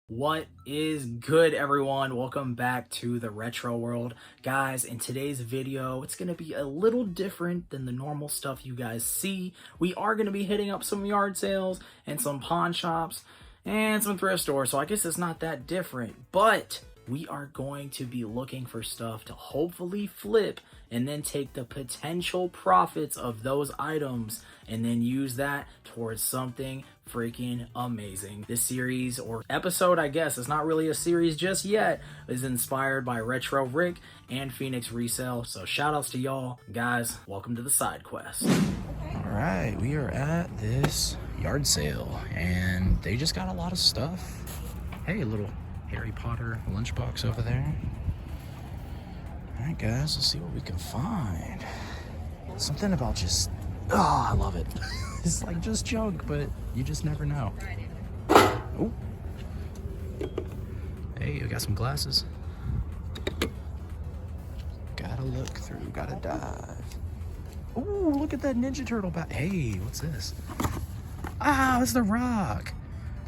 What is good, everyone? Welcome back to the retro world. Guys, in today's video, it's going to be a little different than the normal stuff you guys see. We are going to be hitting up some yard sales and some pawn shops and some thrift stores, so I guess it's not that different, but we are going to be looking for stuff to hopefully flip and then take the potential profits of those items and then use that towards something freaking amazing. This series, or episode, I guess, it's not really a series just yet, is inspired by Retro Rick and Phoenix Resale. So shout outs to y'all. Guys, welcome to the side quest. All right, we are at this yard sale and they just got a lot of stuff. Hey, little Harry Potter lunchbox over there. All right, guys, let's see what we can find. Something about just, oh, I love it. It's like just junk, but you just never know. Oh, hey, I got some glasses. Gotta look through, gotta dive. Oh, look at that Ninja Turtle bat. Hey, what's this? Ah, it's the Rock.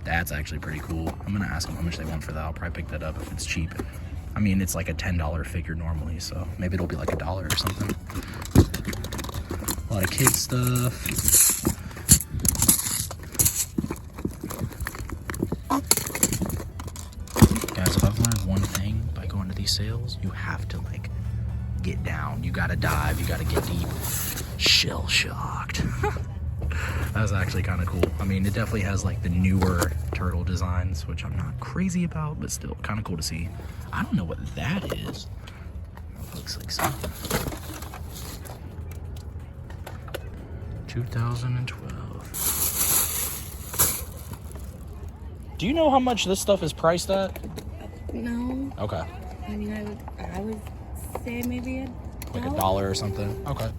That's actually pretty cool. I'm gonna ask them how much they want for that. I'll probably pick that up if it's cheap. I mean, it's like a $10 figure normally, so maybe it'll be like $1 or something. A lot of kid stuff. Guys, if I've learned one thing by going to these sales, you have to like get down. You gotta dive, you gotta get deep. Shell shocked. That was actually kind of cool. I mean, it definitely has like the newer turtle designs, which I'm not crazy about, but still kind of cool to see. I don't know what that is. It looks like something. 2012. Do you know how much this stuff is priced at? No. Okay. I mean, I would say maybe like $1 or something. Okay.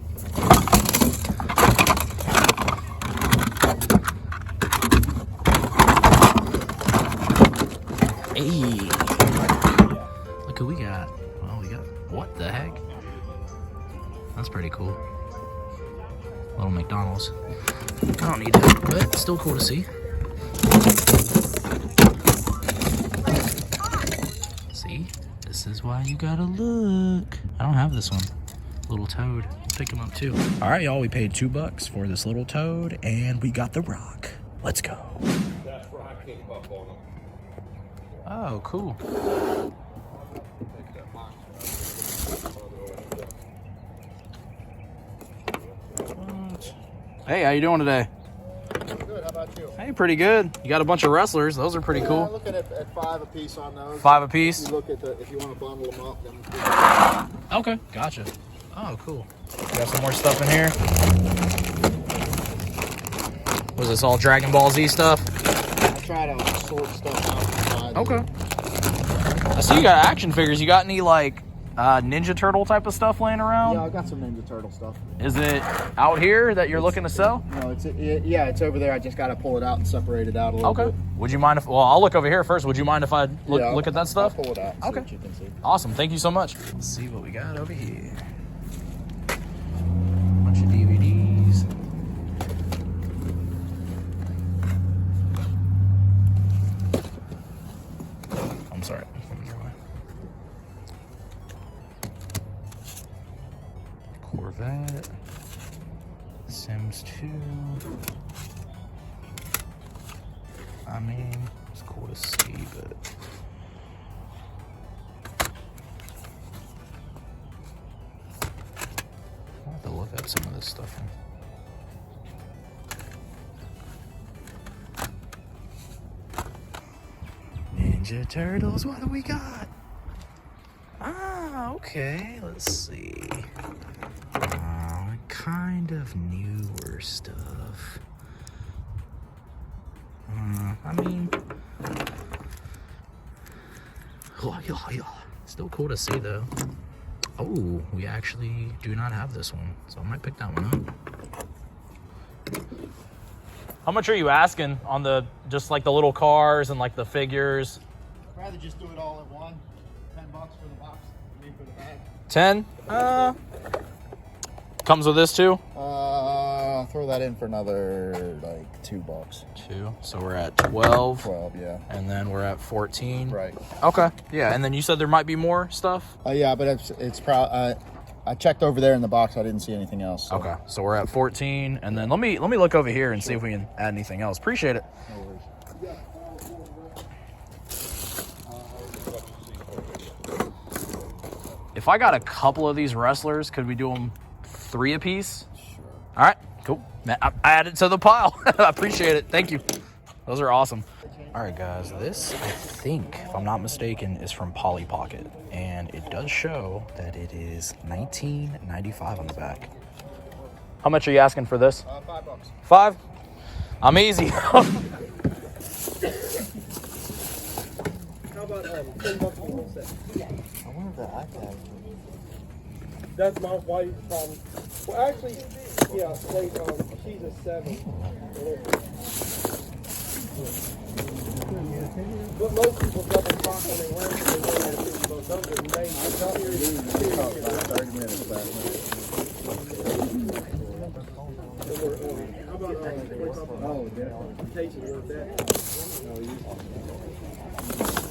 Hey, look who we got. Oh, we got, what the heck? That's pretty cool. Little McDonald's. I don't need it, but still cool to see. See, this is why you gotta look. I don't have this one. Little toad. Pick him up too. All right, y'all, we paid $2 for this little toad and we got the Rock. Let's go. That's where I came up on them. Oh, cool. Hey, how you doing today? Good, how about you? Hey, pretty good. You got a bunch of wrestlers. Those are pretty cool. I'm looking at 5 a piece on those. 5 a piece? You look at if you want to bundle them up, then Okay, gotcha. Oh, cool. Got some more stuff in here. Was this all Dragon Ball Z stuff? I try to sort stuff out. Okay. I see you got action figures. You got any, like, Ninja Turtle type of stuff laying around? Yeah, I got some Ninja Turtle stuff. Is it out here that you're looking to sell? No, it's over there. I just got to pull it out and separate it out a little bit. Would you mind if, well, I'll look over here first. Would you mind if I look at that stuff? I'll pull it out and see Okay. what you can see. Awesome. Thank you so much. Let's see what we got over here. Bunch of DVDs. I'm sorry. Corvette. Sims 2. I mean, it's cool to see, but I'll have to look at some of this stuff. Ninja Turtles, what do we got? Ah, okay, let's see. Kind of newer stuff. I mean, still cool to see though. Oh, we actually do not have this one, so I might pick that one up. How much are you asking on the, just like the little cars and like the figures? I'd rather just do it all at one. $10 for the box, me for the bag. 10? Comes with this too? Throw that in for another like $2. 2. So we're at 12. 12, yeah. And then we're at 14. Right. Okay. Yeah. And then you said there might be more stuff. Yeah, but it's probably. I checked over there in the box. I didn't see anything else. So. Okay. So we're at 14, and then let me look over here and see if we can add anything else. Appreciate it. No worries. If I got a couple of these wrestlers, could we do them 3 apiece? Sure. All right, cool. I added to the pile. I appreciate it. Thank you. Those are awesome. All right, guys. This, I think, if I'm not mistaken, is from Polly Pocket, and it does show that it is $19.95 on the back. How much are you asking for this? $5. 5? I'm easy. How about $10 for one set? I wonder if the iPad. That's my wife's problem. Well, actually, yeah, she's a 7. But most people double talk when they learn because they learn those numbers and names. It's not here. 30 minutes back. How about Tasty like that?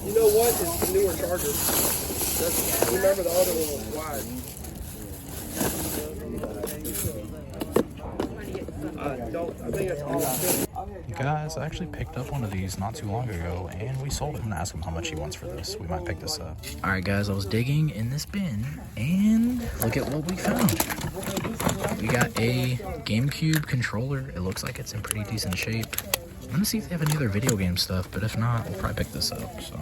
You know what? It's the newer charger. Remember the other one was wide. I think it's all good. Guys, I actually picked up one of these not too long ago, and we sold him and asked him how much he wants for this. We might pick this up. All right, guys, I was digging in this bin, and look at what we found. We got a GameCube controller. It looks like it's in pretty decent shape. I'm gonna see if they have any other video game stuff, but if not, we'll probably pick this up, so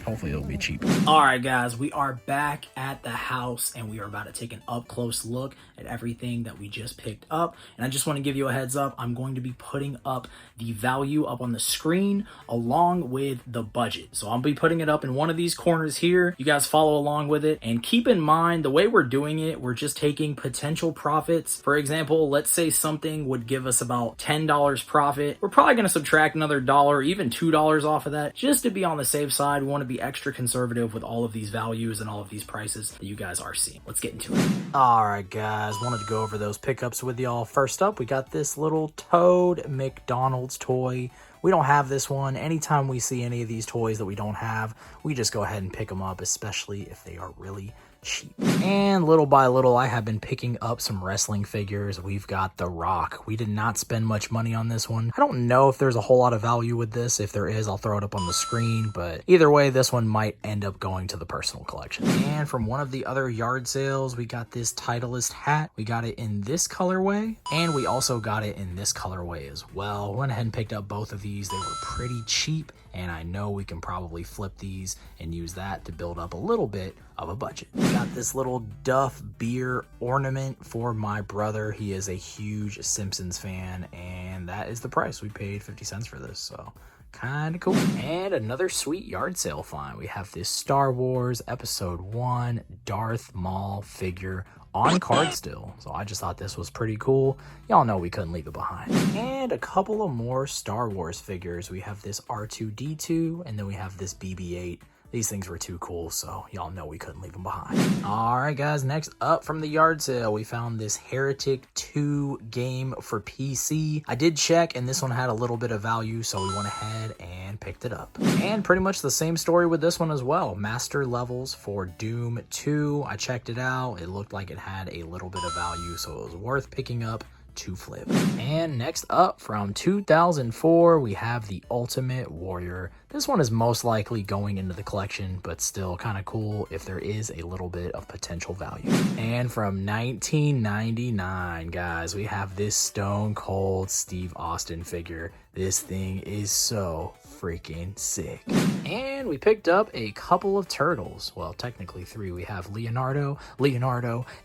hopefully it'll be cheap. All right, guys, we are back at the house, and we are about to take an up-close look at everything that we just picked up. And I just want to give you a heads up. I'm going to be putting up the value up on the screen along with the budget. So I'll be putting it up in one of these corners here. You guys follow along with it. And keep in mind, the way we're doing it, we're just taking potential profits. For example, let's say something would give us about $10 profit. We're probably going to subtract another $1, even $2 off of that, just to be on the safe side. We want to be extra conservative with all of these values and all of these prices that you guys are seeing. Let's get into it. All right, guys, wanted to go over those pickups with y'all. First up, we got this little Toad McDonald's toy. We don't have this one. Anytime we see any of these toys that we don't have, we just go ahead and pick them up, especially if they are really cheap. And little by little, I have been picking up some wrestling figures. We've got The Rock. We did not spend much money on this one. I don't know if there's a whole lot of value with this. If there is, I'll throw it up on the screen, but either way, this one might end up going to the personal collection. And from one of the other yard sales, we got this Titleist hat. We got it in this colorway, and we also got it in this colorway as well. Went ahead and picked up both of these. They were pretty cheap, and I know we can probably flip these and use that to build up a little bit of a budget. We got this little Duff beer ornament for my brother. He is a huge Simpsons fan, and that is the price. We paid 50 cents for this, so kind of cool. And another sweet yard sale find. We have this Star Wars Episode 1 Darth Maul figure on card still. So I just thought this was pretty cool. Y'all know we couldn't leave it behind. And a couple of more Star Wars figures. We have this R2-D2, and then we have this BB-8. These things were too cool, so y'all know we couldn't leave them behind. All right, guys, next up from the yard sale, we found this Heretic 2 game for PC. I did check, and this one had a little bit of value, so we went ahead and picked it up. And pretty much the same story with this one as well. Master levels for Doom 2. I checked it out. It looked like it had a little bit of value, so it was worth picking up to flip. And next up from 2004, we have the Ultimate Warrior. This one is most likely going into the collection, but still kind of cool if there is a little bit of potential value. And from 1999, guys, we have this Stone Cold Steve Austin figure. This thing is so freaking sick. And we picked up a couple of turtles. Well, technically 3. We have Leonardo,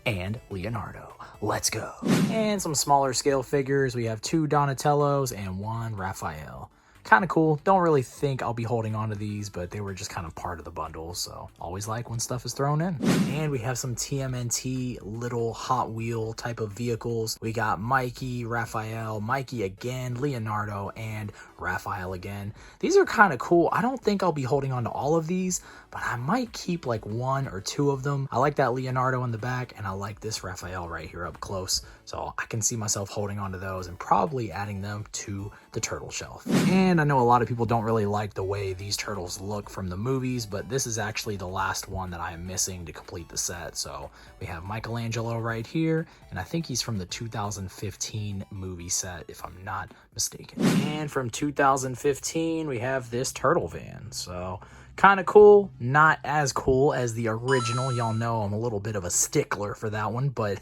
and Leonardo. Let's go. And some smaller scale figures. We have 2 Donatellos and 1 Raphael. kind of cool. Don't really think I'll be holding on to these, but they were just kind of part of the bundle, so always like when stuff is thrown in. And we have some TMNT little Hot Wheel type of vehicles. We got Mikey, Raphael, Mikey again, Leonardo, and Raphael again. These are kind of cool. I don't think I'll be holding on to all of these, but I might keep like 1 or 2 of them. I like that Leonardo in the back, and I like this Raphael right here up close, so I can see myself holding on to those and probably adding them to the turtle shelf. And I know a lot of people don't really like the way these turtles look from the movies, but this is actually the last one that I am missing to complete the set. So we have Michelangelo right here, and I think he's from the 2015 movie set, if I'm not mistaken. And from 2015, we have this turtle van. So kind of cool, not as cool as the original. Y'all know I'm a little bit of a stickler for that one, but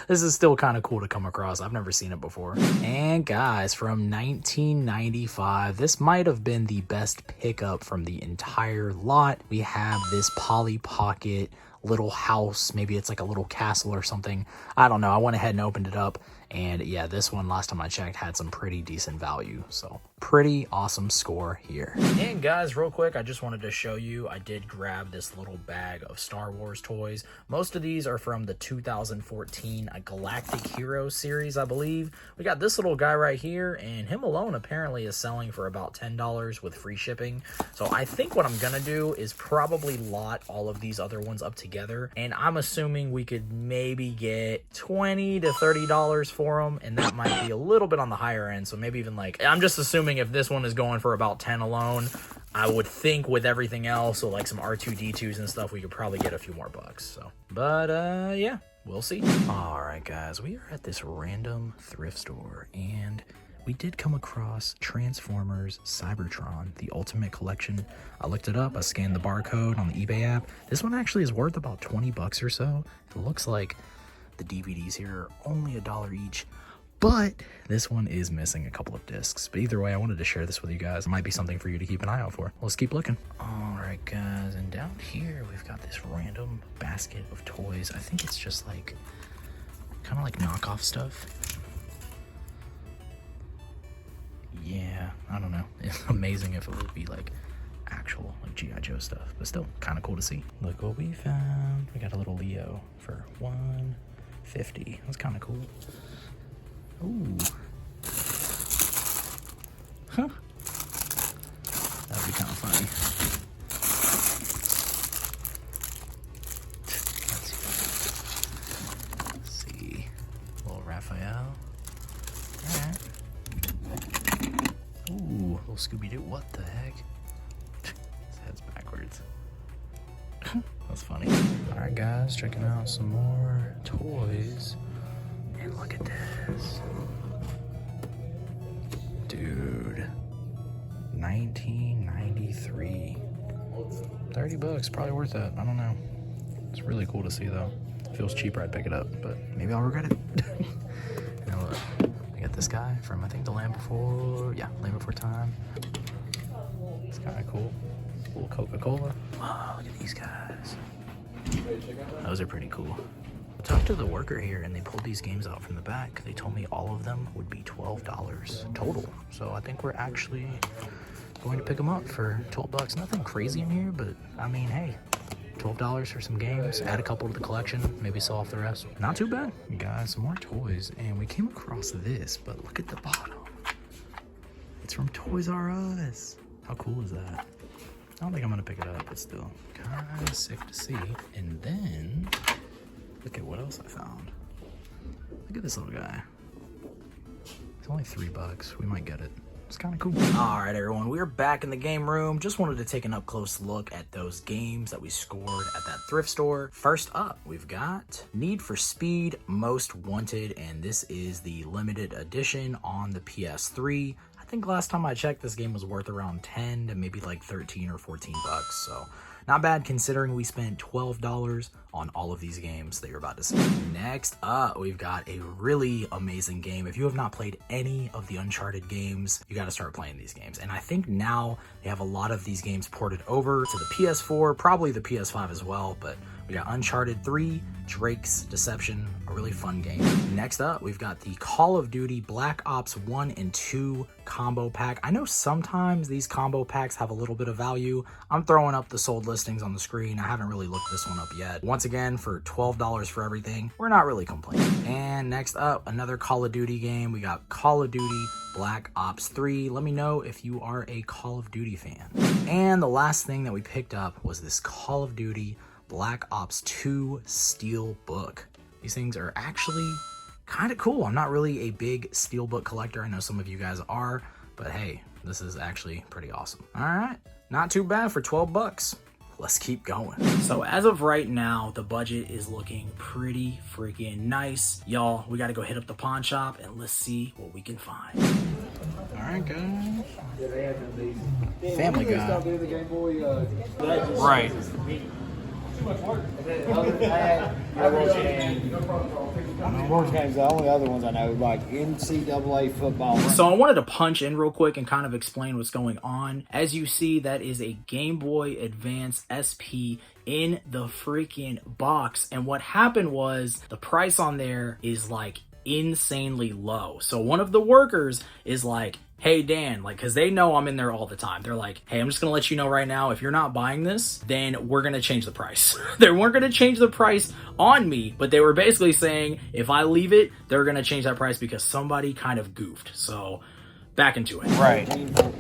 this is still kind of cool to come across. I've never seen it before. And guys, from 1995, this might have been the best pickup from the entire lot. We have this Polly Pocket little house. Maybe it's like a little castle or something. I don't know. I went ahead and opened it up, and yeah, this one last time I checked had some pretty decent value, so pretty awesome score here. And guys, real quick, I just wanted to show you, I did grab this little bag of Star Wars toys. Most of these are from the 2014 Galactic Heroes series, I believe. We got this little guy right here, and him alone apparently is selling for about $10 with free shipping. So I think what I'm gonna do is probably lot all of these other ones up together, and I'm assuming we could maybe get $20 to $30 for them, and that might be a little bit on the higher end. So maybe even like, I'm just assuming if this one is going for about 10 alone, I would think with everything else, so like some R2-D2s and stuff, we could probably get a few more bucks. So, but yeah, we'll see. All right, guys, we are at this random thrift store, and we did come across Transformers Cybertron, the Ultimate Collection. I looked it up, I scanned the barcode on the eBay app. This one actually is worth about 20 bucks or so. It looks like the DVDs here are only $1 each, but this one is missing a couple of discs. But either way, I wanted to share this with you guys. It might be something for you to keep an eye out for. Let's keep looking. All right, guys, and down here, we've got this random basket of toys. I think it's just like, kind of like knockoff stuff. Yeah, I don't know. It's amazing if it would be like actual like G.I. Joe stuff, but still kind of cool to see. Look what we found. We got a little Leo for $150. That's kind of cool. Ooh. Huh. That'd be kind of funny. Let's see. Little Raphael. Alright. Ooh, little Scooby-Doo. What the heck? His head's backwards. That's funny. Alright, guys, checking out some more toys. And look at this. Dude. 1993. 30 bucks, probably worth that. I don't know. It's really cool to see, though. It feels cheaper, I'd pick it up, but maybe I'll regret it. Now look, I got this guy from, I think, the Land Before Time. It's kind of cool. A little Coca-Cola. Oh, look at these guys. Those are pretty cool. I talked to the worker here, and they pulled these games out from the back. They told me all of them would be $12 total. So I think we're actually going to pick them up for 12 bucks. Nothing crazy in here, but I mean, hey, $12 for some games. Add a couple to the collection, maybe sell off the rest. Not too bad. We got some more toys, and we came across this, but look at the bottom. It's from Toys R Us. How cool is that? I don't think I'm gonna pick it up, but still kind of sick to see. And then look at what else I found. Look at this little guy. It's only $3. We might get it. It's kind of cool. All right, everyone, we're back in the game room. Just wanted to take an up close look at those games that we scored at that thrift store. First up, we've got Need for Speed Most Wanted, and this is the limited edition on the PS3. I think last time I checked, this game was worth around 10 to maybe like 13 or 14 bucks. So not bad considering we spent $12 on all of these games that you're about to see. Next up, we've got a really amazing game. If you have not played any of the Uncharted games, you got to start playing these games. And I think now they have a lot of these games ported over to the PS4, probably the PS5 as well, but We got Uncharted 3, Drake's Deception, a really fun game. Next up, we've got the Call of Duty Black Ops 1 and 2 combo pack. I know sometimes these combo packs have a little bit of value. I'm throwing up the sold listings on the screen. I haven't really looked this one up yet. Once again, for $12 for everything, we're not really complaining. And next up, another Call of Duty game. We got Call of Duty Black Ops 3. Let me know if you are a Call of Duty fan. And the last thing that we picked up was this Call of Duty Black Ops 2 Steelbook. These things are actually kind of cool. I'm not really a big Steelbook collector. I know some of you guys are, but hey, this is actually pretty awesome. All right, not too bad for 12 bucks. Let's keep going. So as of right now, the budget is looking pretty freaking nice. Y'all, we got to go hit up the pawn shop and let's see what we can find. All right, guys. Family Guy. Right. Sports games, the only other ones I know, like NCAA football. So I wanted to punch in real quick and kind of explain what's going on. As you see, that is a Game Boy Advance SP in the freaking box. And what happened was the price on there is like insanely low. So one of the workers is like, hey Dan, like, cause they know I'm in there all the time. They're like, hey, I'm just gonna let you know right now, if you're not buying this, then we're gonna change the price. They weren't gonna change the price on me, but they were basically saying if I leave it, they're gonna change that price because somebody kind of goofed. So back into it. Right.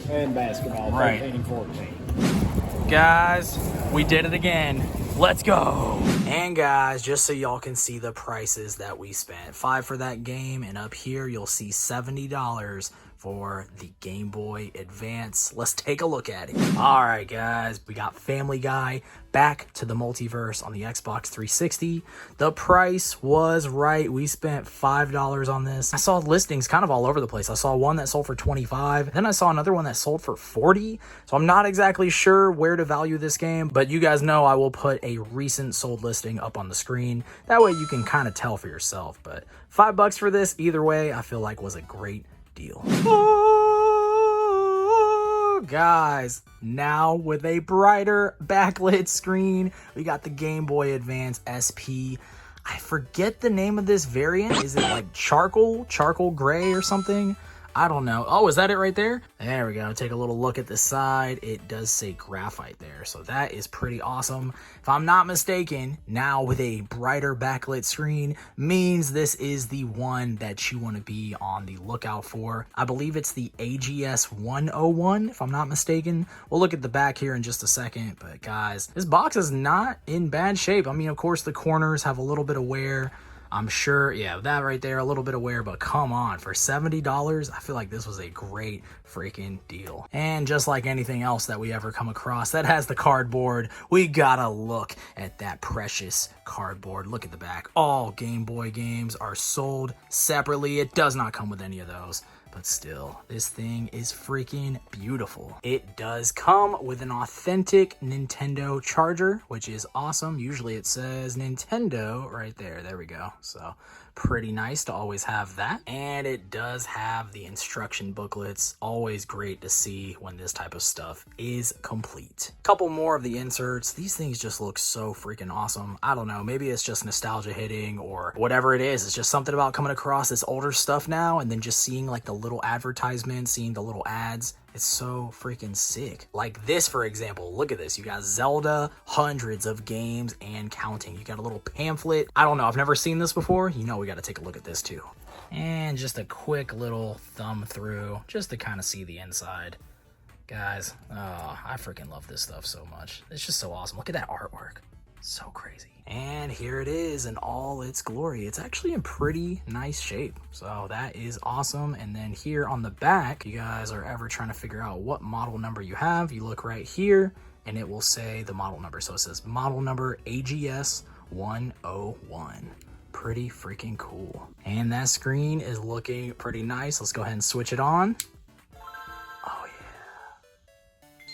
And basketball, Right. 13 and 14. Guys, we did it again. Let's go. And guys, just so y'all can see the prices that we spent. $5 for that game, and up here you'll see $70 for the Game Boy Advance. Let's take a look at it. All right, guys, we got Family Guy back to the multiverse on the Xbox 360. The price was right. We spent $5 on this. I saw listings kind of all over the place. I saw one that sold for $25. Then I saw another one that sold for $40. So I'm not exactly sure where to value this game, but you guys know I will put a recent sold listing up on the screen. That way you can kind of tell for yourself. But $5 for this, either way, I feel like was a great deal. Oh, guys, now with a brighter backlit screen, we got the Game Boy Advance SP. I forget the name of this variant. Is it like charcoal gray or something? I don't know. Oh, is that it right there? There we go. Take a little look at the side. It does say graphite there, so that is pretty awesome. If I'm not mistaken, now with a brighter backlit screen means this is the one that you want to be on the lookout for. I believe it's the AGS 101, if I'm not mistaken. We'll look at the back here in just a second, but guys, this box is not in bad shape. I mean, of course, the corners have a little bit of wear. I'm sure, yeah, that right there, a little bit of wear, but come on, for $70, I feel like this was a great freaking deal. And just like anything else that we ever come across that has the cardboard, we gotta look at that precious cardboard. Look at the back. All Game Boy games are sold separately. It does not come with any of those. But still, this thing is freaking beautiful. It does come with an authentic Nintendo charger, which is awesome. Usually it says Nintendo right there. There we go. So pretty nice to always have that. And it does have the instruction booklets. Always great to see when this type of stuff is complete. Couple more of the inserts. These things just look so freaking awesome. I don't know, maybe it's just nostalgia hitting or whatever it is. It's just something about coming across this older stuff now and then just seeing like the little advertisements, seeing the little ads. It's so freaking sick. Like this, for example, look at this. You got Zelda, hundreds of games and counting. You got a little pamphlet. I don't know, I've never seen this before. You know, we got to take a look at this too. And just a quick little thumb through just to kind of see the inside. Guys, oh, I freaking love this stuff so much. It's just so awesome. Look at that artwork. So crazy. And here it is in all its glory. It's actually in pretty nice shape. So that is awesome. And then here on the back, you guys are ever trying to figure out what model number you have, you look right here and it will say the model number. So it says model number AGS 101. Pretty freaking cool. And that screen is looking pretty nice. Let's go ahead and switch it on. Oh yeah.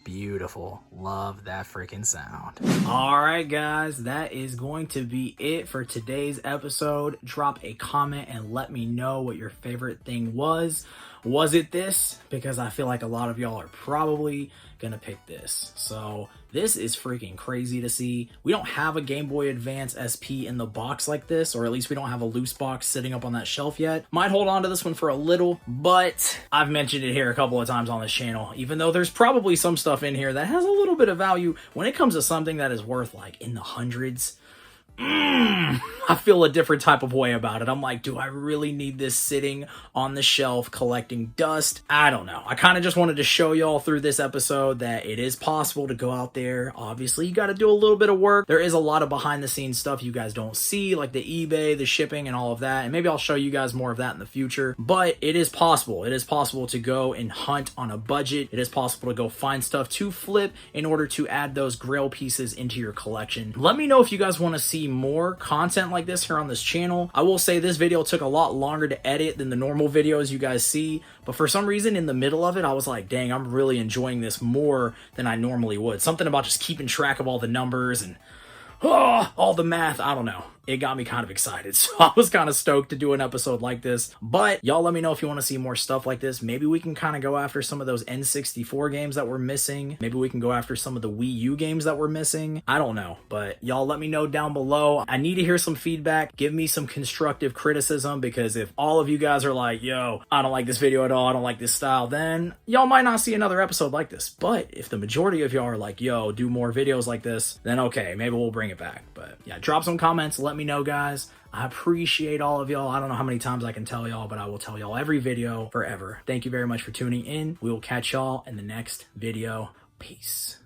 Beautiful. Love that freaking sound. All right, guys, that is going to be it for today's episode. Drop a comment and let me know what your favorite thing was. Was it this? Because I feel like a lot of y'all are probably gonna pick this. So this is freaking crazy to see. We don't have a Game Boy Advance SP in the box like this, or at least we don't have a loose box sitting up on that shelf yet. Might hold on to this one for a little, but I've mentioned it here a couple of times on this channel, even though there's probably some stuff in here that has a little bit of value. When it comes to something that is worth like in the hundreds, I feel a different type of way about it. I'm like, do I really need this sitting on the shelf collecting dust? I don't know. I kind of just wanted to show y'all through this episode that it is possible to go out there. Obviously, you got to do a little bit of work. There is a lot of behind the scenes stuff you guys don't see, like the eBay, the shipping, and all of that. And maybe I'll show you guys more of that in the future. But it is possible. It is possible to go and hunt on a budget. It is possible to go find stuff to flip in order to add those Grail pieces into your collection. Let me know if you guys want to see more content like this here on this channel. I will say this video took a lot longer to edit than the normal videos you guys see, but for some reason in the middle of it I was like, dang, I'm really enjoying this more than I normally would. Something about just keeping track of all the numbers and all the math, I don't know. It got me kind of excited. So I was kind of stoked to do an episode like this. But y'all let me know if you want to see more stuff like this. Maybe we can kind of go after some of those N64 games that we're missing. Maybe we can go after some of the Wii U games that we're missing. I don't know. But y'all let me know down below. I need to hear some feedback. Give me some constructive criticism, because if all of you guys are like, yo, I don't like this video at all, I don't like this style, then y'all might not see another episode like this. But if the majority of y'all are like, yo, do more videos like this, then okay, maybe we'll bring it back. But yeah, drop some comments. Let me know, guys. I appreciate all of y'all. I don't know how many times I can tell y'all, but I will tell y'all every video forever. Thank you very much for tuning in. We will catch y'all in the next video. Peace.